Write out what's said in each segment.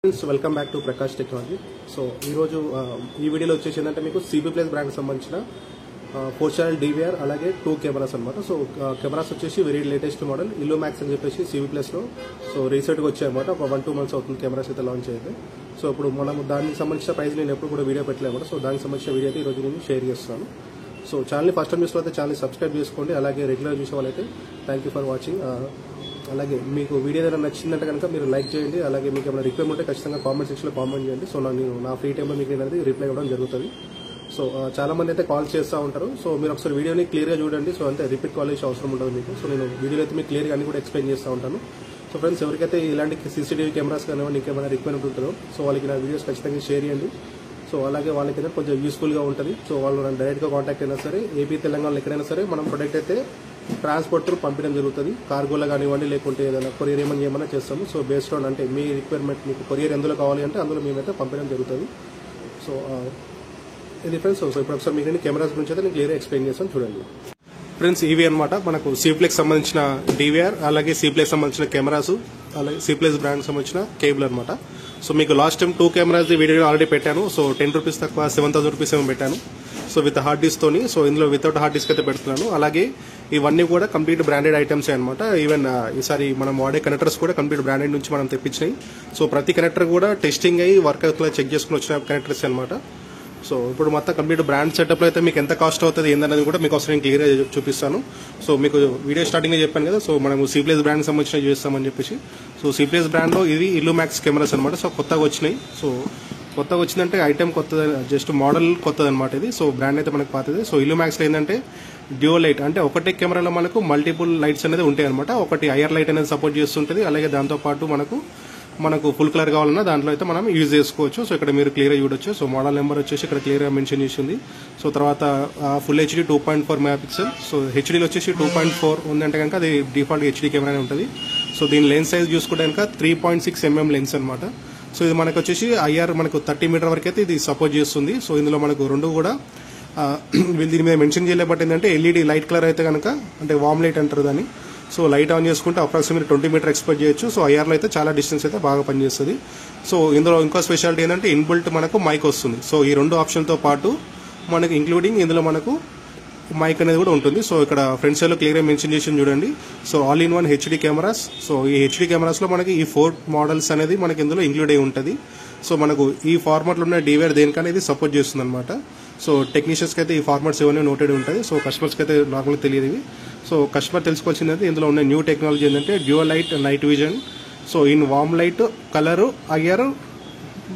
Welcome back to Prakash technology. So ఈరోజు ఈ వీడియోలో వచ్చేసి ఏంటంటే మీకు సిబి ప్లస్ బ్రాండ్కి సంబంధించిన 4 ఛానల్ డివిఆర్ అలాగే 2 కెమెరాస్ అనమాట. సో కెమెరాస్ వచ్చేసి వెరీ లేటెస్ట్ మోడల్ ఇల్లు మ్యాక్స్ అని చెప్పేసి సిబి ప్లస్లో సో రీసెంట్గా వచ్చాయన్నమాట. ఒక 1-2 months అవుతుంది కెమెరాస్ అయితే లాంచ్ అయితే. సో ఇప్పుడు మనం దానికి సంబంధించిన ప్రైస్ నేను ఎప్పుడు కూడా వీడియో పెట్టలేము. సో దానికి సంబంధించిన వీడియో అయితే ఈరోజు నేను షేర్ చేస్తాను. సో ఛానల్ని ఫస్ట్ టైం చూసినట్లయితే ఛానల్ని సబ్స్క్రైబ్ చేసుకోండి. అలాగే రెగ్యులర్ చూసే వాళ్ళైతే థ్యాంక్ యూ ఫర్ వాచింగ్. అలాగే మీకు వీడియో ఏదైనా నచ్చిందంటే కనుక మీరు లైక్ చేయండి. అలాగే మీకు ఏమైనా రిక్వైర్మెంట్ ఉంటే ఖచ్చితంగా కామెంట్ సెక్షన్లో కామెంట్ చేయండి. సో నేను నా ఫ్రీ టైంలో మీకు ఏంటంటే రిప్లై ఇవ్వడం జరుగుతుంది. సో చాలా మంది అయితే కాల్ చేస్తూ ఉంటారు. సో మీరు ఒకసారి వీడియోని క్లియర్గా చూడండి. సో అంతే, రిపీట్ కాల్ చేసే అవసరం ఉంటుంది మీకు. సో నేను వీడియోలో అయితే మీకు క్లియర్గా అన్ని కూడా ఎక్స్ప్లెయిన్ చేస్తూ ఉంటాను. సో ఫ్రెండ్స్, ఎవరికైతే ఇలాంటి సీసీటీవీ కెమెరాస్ కానివ్వండి ఇంకేమైనా రిక్వైర్మెంట్ ఉంటుందో సో వాళ్ళకి నా వీడియోస్ ఖచ్చితంగా షేర్ చేయండి. సో అలాగే వాళ్ళకైతే కొంచెం యూస్ఫుల్గా ఉంటుంది. సో వాళ్ళు నన్ను డైరెక్ట్గా కాంటాక్ట్ అయినా సరే ఏపీ తెలంగాణలో ఎక్కడైనా సరే మనం ప్రొడక్ట్ అయితే ట్రాన్స్పోర్ట్ త్రూ పంపించడం జరుగుతుంది. కార్గోలో కానివ్వండి లేకుంటే ఏదైనా కొరియర్ ఏమైనా చేస్తాము. సో బేస్డ్ ఆన్ అంటే మీ రిక్వైర్మెంట్ మీకు కొరియర్ ఎందులో కావాలి అంటే అందులో మేమైతే పంపించడం జరుగుతుంది. సో ఇది ఫ్రెండ్స్. సో ఇప్పుడు ఒకసారి మీకు కెమెరాస్ గురించి అయితే నేను క్లియర్గా ఎక్స్ప్లెయిన్ చేస్తాను చూడండి. ఫ్రెండ్స్, ఇవి అనమాట మనకు సిప్లెక్స్ సంబంధించిన డివిఆర్ అలాగే సిప్లెక్స్ సంబంధించిన కెమెరాస్ అలాగే సిప్లెక్స్ బ్రాండ్ సంబంధించిన కేబుల్ అనమాట. సో మీకు last time 2 cameras video already పెట్టాను. సో 10 రూపీస్ తక్కువ 7,000 రూపీస్ ఏమో పెట్టాను. సో విత్ హార్డ్ డిస్క్ తోని. సో ఇందులో వితౌట్ హార్డ్ డిస్క్ అయితే పెడుతున్నాను. అలాగే ఇవన్నీ కూడా కంప్లీట్ బ్రాండెడ్ ఐటమ్స్ అనమాట. ఈవెన్ ఈసారి మనం వాడే కనెక్టర్స్ కూడా కంప్లీట్ బ్రాండెడ్ నుంచి మనం తెప్పించినాయి. సో ప్రతి కనెక్టర్ కూడా టెస్టింగ్ అయ్యి వర్క్ చెక్ చేసుకుని వచ్చిన కనెక్టర్స్ అనమాట. సో ఇప్పుడు మొత్తం కంప్లీట్ బ్రాండ్ సెటప్లో అయితే మీకు ఎంత కాస్ట్ అవుతుంది ఏందనేది కూడా మీకు ఒకసారి నేను క్లియర్గా చూపిస్తాను. సో మీకు వీడియో స్టార్టింగ్లో చెప్పాను కదా, సో మనం సిప్లెస్ బ్రాండ్కి సంబంధించిన చేస్తామని చెప్పేసి. సో సిప్లెస్ బ్రాండ్లో ఇవి ఇల్లు మ్యాక్స్ కెమెరాస్ అనమాట. సో కొత్తగా వచ్చినాయి. సో కొత్తగా వచ్చిందంటే ఐటమ్ కొత్తది, జస్ట్ మోడల్ కొత్తది అనమాట ఇది. సో బ్రాండ్ అయితే మనకు పాతది. సో ఇల్లు మ్యాక్స్లో ఏంటంటే డ్యూయల్ లైట్ అంటే ఒకటే కెమెరాలో మనకు మల్టిపుల్ లైట్స్ అనేది ఉంటాయి అనమాట. ఒకటి ఐఆర్ లైట్ అనేది సపోర్ట్ చేస్తుంటుంది. అలాగే దాంతోపాటు మనకు ఫుల్ కలర్ కావాలన్నా దాంట్లో అయితే మనం యూజ్ చేసుకోవచ్చు. సో ఇక్కడ మీరు క్లియర్గా చూడొచ్చు. సో మోడల్ నెంబర్ వచ్చేసి ఇక్కడ క్లియర్గా మెన్షన్ చేసింది. సో తర్వాత ఫుల్ హెచ్డీ 2.4 మెగాపిక్సెల్. సో హెచ్డీలో వచ్చేసి 2.4 ఉందంటే కనుక అది డిఫాల్ట్ హెచ్డీ కెమెరానే ఉంటుంది. సో దీని లెన్స్ సైజ్ చూసుకుంటే కనుక 3.6 mm లెన్స్ అనమాట. సో ఇది మనకు వచ్చేసి ఐఆర్ మనకు 30 మీటర్ వరకు అయితే ఇది సపోర్ట్ చేస్తుంది. సో ఇందులో మనకు రెండు కూడా వీళ్ళు దీని మీద మెన్షన్ చేయలేబట్టి ఏంటంటే ఎల్ఈడి లైట్ కలర్ అయితే కనుక అంటే వామ్ లైట్ అంటారు దాన్ని. సో లైట్ ఆన్ చేసుకుంటే అప్రాక్సిమేట్లీ 20 మీటర్ ఎక్స్పెక్ట్ చేయొచ్చు. సో ఐఆర్లో అయితే చాలా డిస్టెన్స్ అయితే బాగా పనిచేస్తుంది. సో ఇందులో ఇంకో స్పెషాలిటీ ఏంటంటే ఇన్బిల్ట్ మనకు మైక్ వస్తుంది. సో ఈ రెండు ఆప్షన్తో పాటు మనకు ఇంక్లూడింగ్ ఇందులో మనకు మైక్ అనేది కూడా ఉంటుంది. సో ఇక్కడ ఫ్రంట్ సైడ్లో క్లియర్గా మెన్షన్ చేసి చూడండి. So all in one HD cameras. So ఈ హెచ్డీ కెమెరాస్లో మనకి ఈ 4 మోడల్స్ అనేది మనకి ఇందులో ఇంక్లూడ్ అయి ఉంటుంది. సో మనకు ఈ ఫార్మాట్లో ఉన్న డివిఆర్ దేనికనేది సపోర్ట్ చేస్తుంది అనమాట. సో టెక్నీషియన్స్కి అయితే ఈ ఫార్మాట్స్ ఇవన్నీ నోటెడ్ ఉంటాయి. సో కస్టమర్స్కి అయితే నార్మల్గా తెలియదు ఇవి. సో కస్టమర్ తెలుసుకోవాల్సింది ఇందులో ఉన్న న్యూ టెక్నాలజీ ఏంటంటే dual light night vision. So in warm light colour IR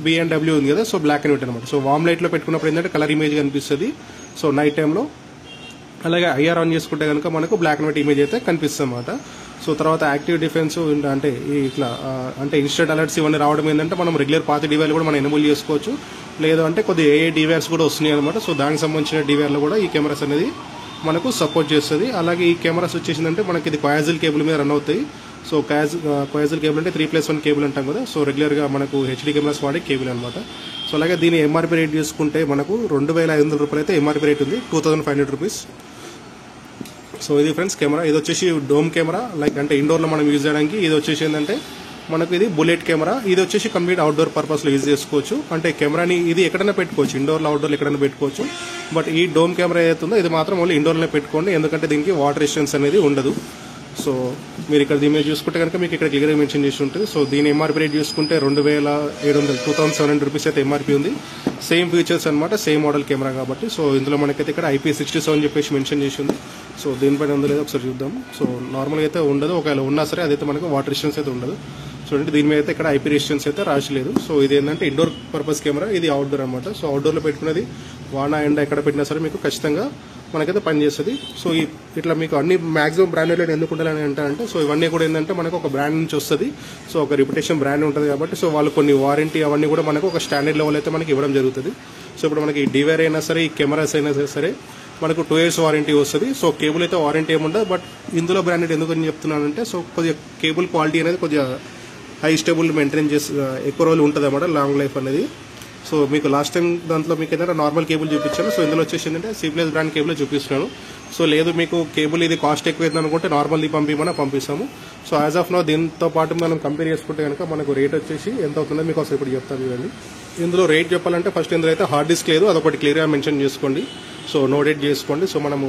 BMW ఉంది కదా, సో బ్లాక్ అండ్ వైట్ అనమాట. సో వామ్ లైట్లో పెట్టుకున్నప్పుడు ఏంటంటే కలర్ ఇమేజ్ కనిపిస్తుంది. సో నైట్ టైంలో అలాగే ఐఆర్ ఆన్ చేసుకుంటే కనుక మనకు బ్లాక్ అండ్ వైట్ ఇమేజ్ అయితే కనిపిస్తుంది అనమాట. సో తర్వాత యాక్టివ్ డిఫెన్స్ అంటే ఇట్లా అంటే ఇన్స్టెంట్ అలర్ట్స్ ఇవన్నీ రావడం ఏంటంటే మనం రెగ్యులర్ పాత డివైర్లు కూడా మనం ఎనేబుల్ చేసుకోవచ్చు. లేదు అంటే కొద్దిగా ఏ డివైర్స్ కూడా వస్తున్నాయి అనమాట. సో దానికి సంబంధించిన డివైర్లు కూడా ఈ కెమెరాస్ అనేది మనకు సపోర్ట్ చేస్తుంది. అలాగే ఈ కెమెరాస్ వచ్చేసిందంటే మనకి ఇది కోయాజిల్ కేబుల్ మీద రన్ అవుతాయి. సో కోయాజిల్ కేబుల్ అంటే 3+1 కేబుల్ అంటాం కదా. సో రెగ్యులర్గా మనకు హెచ్డీ కెమెరాస్ వాడే కేబుల్ అనమాట. సో అలాగే దీని ఎంఆర్పీ రేట్ చూసుకుంటే మనకు 2,500 రూపాయలు అయితే ఎంఆర్పీ రేట్ ఉంది, 2,500 రూపీస్. సో ఇది ఫ్రెండ్స్ కెమెరా. ఇది వచ్చేసి డోమ్ కెమెరా, లైక్ అంటే ఇండోర్లో మనం యూజ్ చేయడానికి. ఇది వచ్చేసి ఏంటంటే మనకు ఇది బుల్లెట్ కెమెరా. ఇది వచ్చేసి కంప్లీట్ అవుట్డోర్ పర్పస్లో యూజ్ చేసుకోవచ్చు. అంటే కెమెరాని ఇది ఎక్కడైనా పెట్టుకోవచ్చు, ఇండోర్లో అవుట్డోర్లో ఎక్కడైనా పెట్టుకోవచ్చు. బట్ ఈ డోమ్ కెమెరా ఏదైతుందో ఇది మాత్రం ఓన్లీ ఇండోర్లోనే పెట్టుకోండి, ఎందుకంటే దీనికి వాటర్ రెసిస్టెన్స్ అనేది ఉండదు. సో మీరు ఇక్కడ దీని మీద చూసుకుంటే కనుక మీకు ఇక్కడ క్లియర్గా మెన్షన్ చేసి ఉంటుంది. సో దీని ఎంఆర్పీ రేట్ చూసుకుంటే 2,700 2,700 రూపీస్ అయితే ఎంఆర్పీ ఉంది. సేమ్ ఫీచర్స్ అనమాట, సేమ్ మోడల్ కెమెరా కాబట్టి. సో ఇందులో మనకైతే ఇక్కడ IP67 చెప్పేసి మెన్షన్ చేసి ఉంది. సో దీనిపైన ఉందో లేదో ఒకసారి చూద్దాం. సో నార్మల్గా అయితే ఉండదు, ఒకవేళ ఉన్నా సరే అదైతే మనకు వాటర్ రెసిస్టెన్స్ అయితే ఉండదు. చూడండి దీని మీద అయితే ఇక్కడ IP రెసిస్టెన్స్ అయితే రాసలేదు. సో ఇది ఏంటంటే ఇండోర్ పర్పస్ కెమెరా, ఇది అవుట్డోర్ అనమాట. సో అవుట్డోర్లో పెట్టుకున్నది వాన ఎండ ఎక్కడ పెట్టినా సరే మీకు ఖచ్చితంగా మనకైతే పనిచేస్తుంది. సో ఇట్లా మీకు అన్ని మాక్సిమం బ్రాండెడ్ ఎందుకు ఉండాలని అంటే సో ఇవన్నీ కూడా ఏంటంటే మనకు ఒక బ్రాండ్ నుంచి వస్తుంది. సో ఒక రిప్యుటేషన్ బ్రాండ్ ఉంటుంది కాబట్టి సో వాళ్ళు కొన్ని వారంటీ అవన్నీ కూడా మనకు ఒక స్టాండర్డ్ లెవెల్ అయితే మనకి ఇవ్వడం జరుగుతుంది. సో ఇప్పుడు మనకి డివైర్ అయినా సరే ఈ కెమెరాస్ అయినా సరే మనకు 2 years వారంటీ వస్తుంది. సో కేబుల్ అయితే వారంటీ ఏముండదు. బట్ ఇందులో బ్రాండెడ్ ఎందుకు అని చెప్తున్నానంటే సో కొద్దిగా కేబుల్ క్వాలిటీ అనేది కొద్దిగా హై స్టేబుల్ మెయింటైన్ చేసి ఎక్కువ రోజులు ఉంటుంది అన్నమాట, లాంగ్ లైఫ్ అనేది. సో మీకు లాస్ట్ టైం దాంట్లో మీకు ఏదైనా నార్మల్ కేబుల్ చూపించాను. సో ఇందులో వచ్చేసి ఏంటంటే సిప్లెస్ బ్రాండ్ కేబుల్ చూపిస్తున్నాను. సో లేదు మీకు కేబుల్ ఇది కాస్ట్ ఎక్కువైంది అనుకుంటే నార్మల్ది పంపిస్తాము. సో యాజ్ ఆఫ్ నో దీంతో పాటు మనం కంపేర్ చేసుకుంటే కనుక మనకు రేట్ వచ్చేసి ఎంత అవుతుందో మీకు అసలు ఇప్పుడు చెప్తాను చూడండి. ఇందులో రేట్ చెప్పాలంటే ఫస్ట్ ఇందులో అయితే హార్డ్ డిస్క్ లేదు, అదొకటి క్లియర్గా మెన్షన్ చేసుకోండి. సో నోటెడ్ చేసుకోండి. సో మనము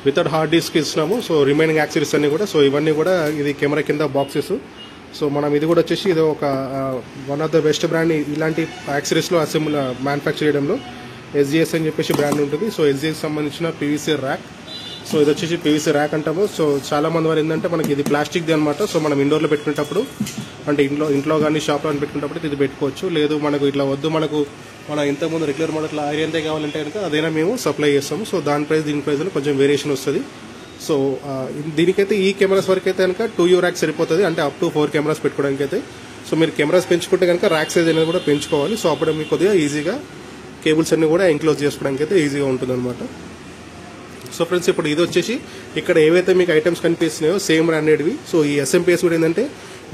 వితౌట్ హార్డ్ డిస్క్ ఇస్తున్నాము. సో రిమైనింగ్ యాక్సెసరీస్ అన్ని కూడా, సో ఇవన్నీ కూడా ఇది కెమెరా కింద బాక్సెస్. సో మనం ఇది కూడా వచ్చేసి ఇది ఒక one of the best brand ఇలాంటి యాక్సెసరీస్లో అసెంబ్లీ మ్యానుఫ్యాక్చర్ చేయడంలో. SGS అని చెప్పేసి బ్రాండ్ ఉంటుంది. సో SGS సంబంధించిన PVC ర్యాక్. సో ఇది వచ్చేసి PVC ర్యాక్ అంటాము. సో చాలా మంది వారు ఏంటంటే మనకి ఇది ప్లాస్టిక్ది అనమాట. సో మనం ఇండోర్లో పెట్టుకునేటప్పుడు అంటే ఇంట్లో కానీ షాప్లో కానీ పెట్టుకునేటప్పుడు ఇది పెట్టుకోవచ్చు. లేదు మనకు ఇట్లా వద్దు, మనకు మన ఇంతకుముందు రెగ్యులర్ మోడల్ ఐరన్తే కావాలంటే కనుక అదైనా మేము సప్లై చేస్తాము. సో దాని ప్రైస్ దీని ప్రైస్లో కొంచెం వేరియేషన్ వస్తుంది. సో దీనికైతే ఈ కెమెరాస్ వరకు అయితే కనుక 2U ర్యాక్ సరిపోతుంది, అంటే అప్ టు 4 కెమెరాస్ పెట్టుకోవడానికి అయితే. సో మీరు కెమెరాస్ పెంచుకుంటే కనుక ర్యాక్ సైజ్ అనేది కూడా పెంచుకోవాలి. సో అప్పుడు మీకు కొద్దిగా ఈజీగా కేబుల్స్ అన్ని కూడా ఎంక్లోజ్ చేసుకోవడానికి అయితే ఈజీగా ఉంటుంది అనమాట. సో ఫ్రెండ్స్ ఇప్పుడు ఇది వచ్చేసి ఇక్కడ ఏవైతే మీకు ఐటమ్స్ కనిపిస్తున్నాయో సేమ్ బ్రాండెడ్వి. సో ఈ SMPS కూడా ఏంటంటే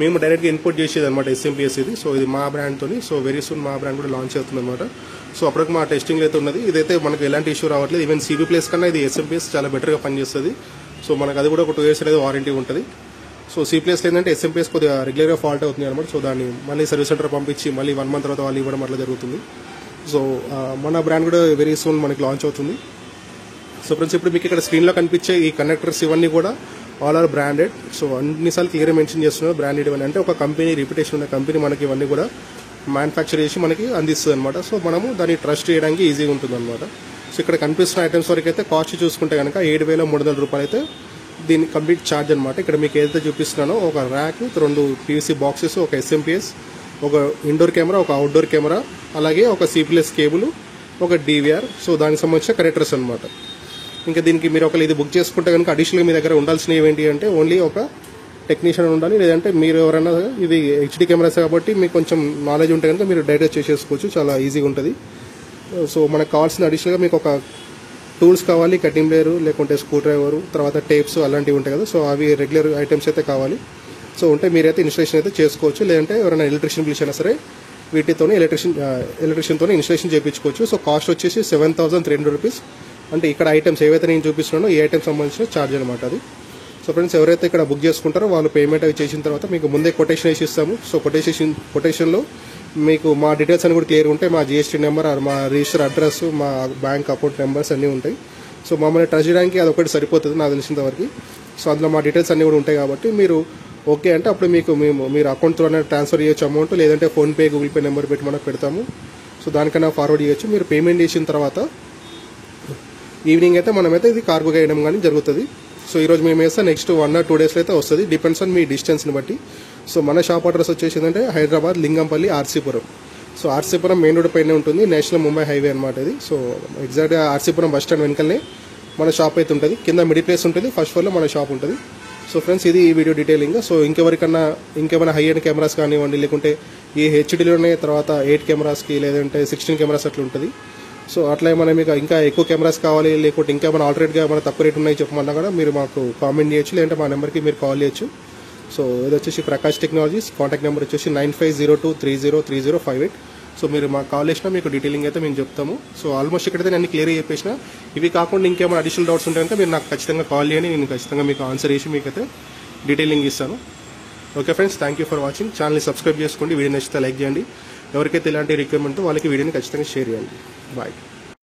మేము డైరెక్ట్గా ఇంపోర్ట్ చేసేది అనమాట SMPS ఇది. సో ఇది మా బ్రాండ్తోని. సో వెరీ సూన్ మా బ్రాండ్ కూడా లాంచ్ అవుతుంది అనమాట. సో అప్పటికి మా టెస్టింగ్ అయితే ఉన్నది. ఇదైతే మనకు ఎలాంటి ఇష్యూ రావట్లేదు. ఈవెన్ CB ప్లేస్ కన్నా ఇది SMPS చాలా బెటర్గా పనిచేస్తుంది. సో మనకు అది కూడా ఒక 2 years అనేది వారంటీ ఉంటుంది. సో C ప్లేస్లో ఏంటంటే SMPS కొద్దిగా రెగ్యులర్గా ఫాల్ట్ అవుతుంది అనమాట. సో దాన్ని మళ్ళీ సర్వీస్ సెంటర్ పంపించి మళ్ళీ 1 month తర్వాత వాళ్ళు ఇవ్వడం అట్లా జరుగుతుంది. సో మన బ్రాండ్ కూడా వెరీ సూన్ మనకి లాంచ్ అవుతుంది. సో ఫ్రెండ్స్ ఇప్పుడు మీకు ఇక్కడ స్క్రీన్లో కనిపించే ఈ కనెక్టర్స్ ఇవన్నీ కూడా ఆల్ ఆర్ బ్రాండెడ్. సో అన్నిసార్లు క్లియర్గా మెన్షన్ చేస్తున్నారు బ్రాండెడ్ ఇవన్నీ. అంటే ఒక కంపెనీ రిప్యుటేషన్ ఉన్న కంపెనీ మనకి ఇవన్నీ కూడా మ్యానుఫ్యాక్చర్ చేసి మనకి అందిస్తుంది అనమాట. సో మనము దాన్ని ట్రస్ట్ చేయడానికి ఈజీగా ఉంటుంది అనమాట. సో ఇక్కడ కనిపిస్తున్న ఐటమ్స్ వరకు అయితే కాస్ట్ చూసుకుంటే కనుక 7,300 రూపాయలు అయితే దీని కంప్లీట్ ఛార్జ్ అనమాట. ఇక్కడ మీకు ఏదైతే చూపిస్తున్నానో ఒక ర్యాక్, 2 PVC బాక్సెస్, ఒక SMPS, ఒక ఇండోర్ కెమెరా, ఒక అవుట్డోర్ కెమెరా, అలాగే ఒక C+ కేబుల్, ఒక DVR. సో దానికి సంబంధించిన కనెక్టర్స్ అనమాట. ఇంకా దీనికి మీరు ఒకవేళ ఇది బుక్ చేసుకుంటే కనుక అడిషనల్గా మీ దగ్గర ఉండాల్సినవి ఏంటి అంటే ఓన్లీ ఒక టెక్నీషియన్ ఉండాలి. లేదంటే మీరు ఎవరైనా ఇది HD కెమెరాస్ కాబట్టి మీకు కొంచెం నాలెడ్జ్ ఉంటే కనుక మీరు డైరెక్ట్ చేసేసుకోవచ్చు, చాలా ఈజీగా ఉంటుంది. సో మనకు కావాల్సిన అడిషనల్గా మీకు ఒక టూల్స్ కావాలి, కటింగ్ ప్లేయర్, లేకుంటే స్క్రూ డ్రైవరు, తర్వాత టేప్స్ అలాంటివి ఉంటాయి కదా. సో అవి రెగ్యులర్ ఐటమ్స్ అయితే కావాలి. సో ఉంటే మీరైతే ఇన్స్టాలేషన్ అయితే చేసుకోవచ్చు. లేదంటే ఎవరైనా ఎలక్ట్రీషియన్ పిలిచినా సరే వీటితోనే ఎలక్ట్రీషియన్తో ఇన్స్టాలేషన్ చేయించుకోవచ్చు. సో కాస్ట్ వచ్చేసి 7,300 రూపీస్. అంటే ఇక్కడ ఐటమ్స్ ఏవైతే నేను చూపిస్తున్నానో ఈ ఐటమ్స్ సంబంధించిన ఛార్జ్ అనమాట అది. సో ఫ్రెండ్స్ ఎవరైతే ఇక్కడ బుక్ చేసుకుంటారో వాళ్ళు పేమెంట్ అవి చేసిన తర్వాత మీకు ముందే కొటేషన్ వేసి ఇస్తాము. సో కొటేషన్లో మీకు మా డీటెయిల్స్ అని కూడా క్లియర్ ఉంటాయి. మా GST నెంబర్, మా రిజిస్టర్ అడ్రస్, మా బ్యాంక్ అకౌంట్ నెంబర్స్ అన్నీ ఉంటాయి. సో మమ్మల్ని ట్రస్ట్ చేయడానికి అదొకటి సరిపోతుంది నాకు తెలిసినంత వరకు. సో అందులో మా డీటెయిల్స్ అన్నీ కూడా ఉంటాయి కాబట్టి మీరు ఓకే అంటే అప్పుడు మీరు అకౌంట్ త్రూనే ట్రాన్స్ఫర్ చేయొచ్చు అమౌంట్, లేదంటే ఫోన్పే, గూగుల్ పే నెంబర్ పెట్టి మనకు పెడతాము. సో దానికన్నా ఫార్వర్డ్ చేయొచ్చు. మీరు పేమెంట్ చేసిన తర్వాత ఈవినింగ్ అయితే మనమైతే ఇది కార్గో వేయడం కానీ జరుగుతుంది. సో ఈరోజు మేము వేస్తే నెక్స్ట్ 1 or 2 daysలో అయితే వస్తుంది, డిపెండ్స్ ఆన్ మీ డిస్టెన్స్ని బట్టి. సో మన షాప్ అడ్రస్ వచ్చేసి ఏంటంటే హైదరాబాద్ లింగంపల్లి RCపురం. సో RCపురం మెయిన్ రోడ్ పైన ఉంటుంది, నేషనల్ ముంబై హైవే అనమాట ఇది. సో ఎగ్జాక్ట్గా RCపురం బస్ స్టాండ్ వెనకనే మన షాప్ అయితే ఉంటుంది. కింద మిడిల్ ప్లేస్ ఉంటుంది, ఫస్ట్ ఫ్లోర్లో మన షాప్ ఉంటుంది. సో ఫ్రెండ్స్ ఇది ఈ వీడియో డీటెయిలింగ్. సో ఇంకేమైనా హై ఎండ్ కెమెరాస్ కానివ్వండి, లేకుంటే ఈ HDలోనే తర్వాత 8 కెమెరాస్కి లేదంటే 16 కెమెరాస్ అట్లా ఉంటుంది. సో అట్లా ఏమైనా మీకు ఇంకా ఎక్కువ కెమెరాస్ కావాలి, లేకుంటే ఇంకా ఏమైనా ఆల్టరేట్గా ఏమైనా తక్కువ రేట్ ఉన్నాయి చెప్పమన్నా కూడా మీరు మాకు కామెంట్ చేయొచ్చు, లేదంటే మా నెంబర్కి మీరు కాల్ చేయొచ్చు. సో ఇది వచ్చేసి ప్రకాష్ టెక్నాలజీస్. కాంటాక్ట్ నెంబర్ వచ్చేసి 9502303058. సో మీరు మాకు కాల్ చేసినా మీకు డీటెయిలింగ్ అయితే మేము చెప్తాము. సో ఆల్మోస్ట్ ఇక్కడైతే నేను క్లియర్ చెప్పేసిన. ఇవి కాకుండా ఇంకేమైనా అడిషనల్ డౌట్స్ ఉంటే కనుక మీరు నాకు ఖచ్చితంగా కాల్ చేయండి, నేను ఖచ్చితంగా మీకు ఆన్సర్ చేసి మీకైతే డీటెయిలింగ్ ఇస్తాను. Okay friends, thank you for watching. ఛానల్ని సబ్స్క్రైబ్ చేసుకోండి, వీడియో నచ్చితే లైక్ చేయండి. ఎవరికైతే ఇలాంటి రిక్వైర్మెంట్ వాళ్ళకి వీడియోని ఖచ్చితంగా షేర్ చేయండి. బాయ్.